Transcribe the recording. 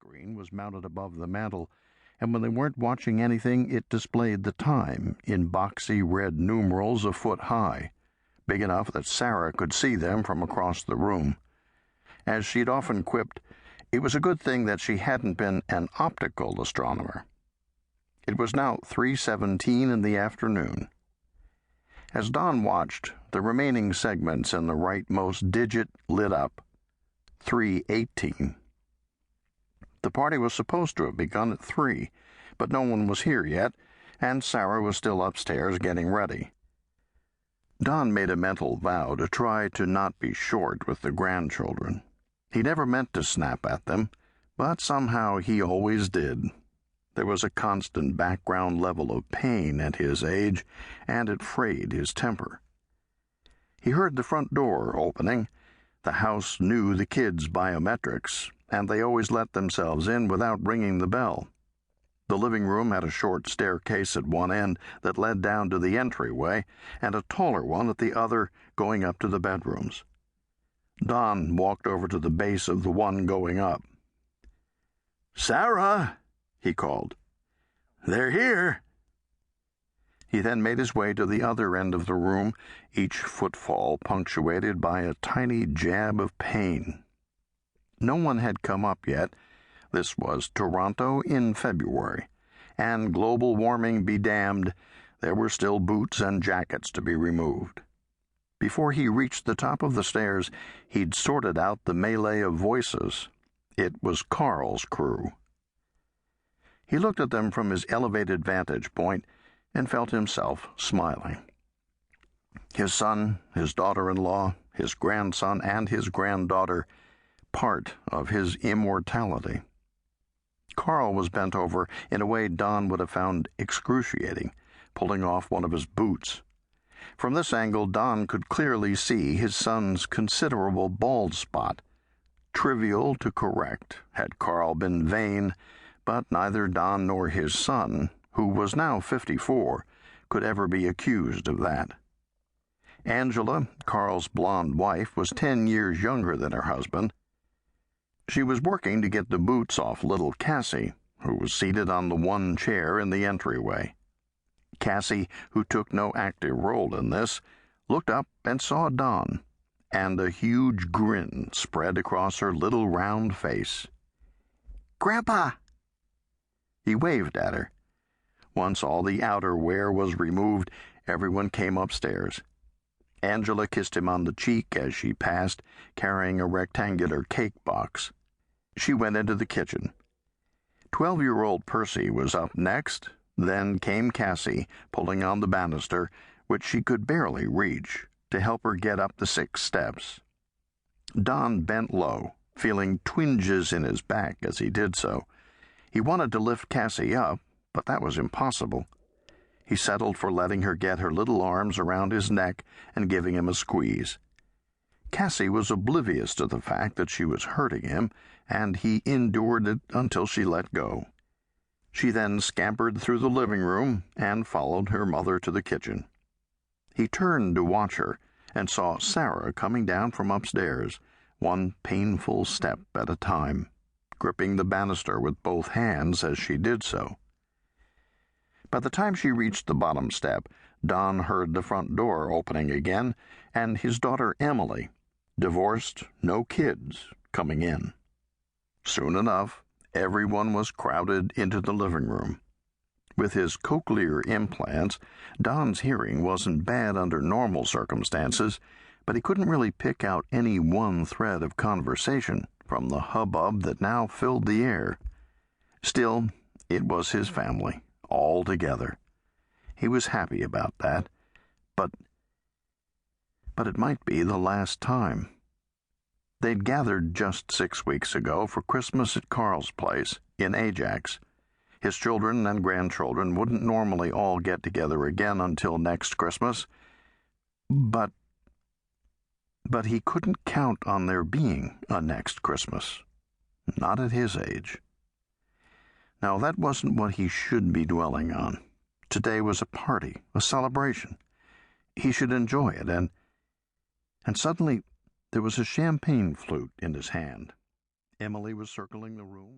screen was mounted above the mantel, and when they weren't watching anything, it displayed the time in boxy red numerals a foot high, big enough that Sarah could see them from across the room. As she'd often quipped, it was a good thing that she hadn't been an optical astronomer. It was now 3:17 in the afternoon. As Dawn watched, the remaining segments in the rightmost digit lit up. 3:18. The party was supposed to have begun at 3, but no one was here yet, and Sarah was still upstairs getting ready. Dawn made a mental vow to try to not be short with the grandchildren. He never meant to snap at them, but somehow he always did. There was a constant background level of pain at his age, and it frayed his temper. He heard the front door opening. The house knew the kids' biometrics, and they always let themselves in without ringing the bell. The living room had a short staircase at one end that led down to the entryway, and a taller one at the other going up to the bedrooms. Dawn walked over to the base of the one going up. "Sarah!" he called. "They're here." He then made his way to the other end of the room, each footfall punctuated by a tiny jab of pain. No one had come up yet. This was Toronto in February, and global warming be damned, there were still boots and jackets to be removed. Before he reached the top of the stairs, he'd sorted out the melee of voices. It was Carl's crew. He looked at them from his elevated vantage point and felt himself smiling. His son, his daughter-in-law, his grandson, and his granddaughter, part of his immortality. Carl was bent over in a way Dawn would have found excruciating, pulling off one of his boots. From this angle, Dawn could clearly see his son's considerable bald spot. Trivial to correct, had Carl been vain, but neither Dawn nor his son, who was now 54, could ever be accused of that. Angela, Carl's blonde wife, was 10 years younger than her husband. She was working to get the boots off little Cassie, who was seated on the one chair in the entryway. Cassie, who took no active role in this, looked up and saw Dawn, and a huge grin spread across her little round face. "Grandpa!" He waved at her. Once all the outerwear was removed, everyone came upstairs. Angela kissed him on the cheek as she passed, carrying a rectangular cake box. She went into the kitchen. 12-year-old Percy was up next, then came Cassie, pulling on the banister, which she could barely reach, to help her get up the 6 steps. Dawn bent low, feeling twinges in his back as he did so. He wanted to lift Cassie up, but that was impossible. He settled for letting her get her little arms around his neck and giving him a squeeze. Cassie was oblivious to the fact that she was hurting him, and he endured it until she let go. She then scampered through the living room and followed her mother to the kitchen. He turned to watch her and saw Sarah coming down from upstairs, one painful step at a time, gripping the banister with both hands as she did so. By the time she reached the bottom step, Dawn heard the front door opening again, and his daughter Emily, divorced, no kids, coming in. Soon enough, everyone was crowded into the living room. With his cochlear implants, Don's hearing wasn't bad under normal circumstances, but he couldn't really pick out any one thread of conversation from the hubbub that now filled the air. Still, it was his family, all together. He was happy about that, but it might be the last time. They'd gathered just 6 weeks ago for Christmas at Carl's place in Ajax. His children and grandchildren wouldn't normally all get together again until next Christmas, but he couldn't count on there being a next Christmas. Not at his age. Now, that wasn't what he should be dwelling on. Today was a party, a celebration. He should enjoy it, and suddenly there was a champagne flute in his hand. Emily was circling the room.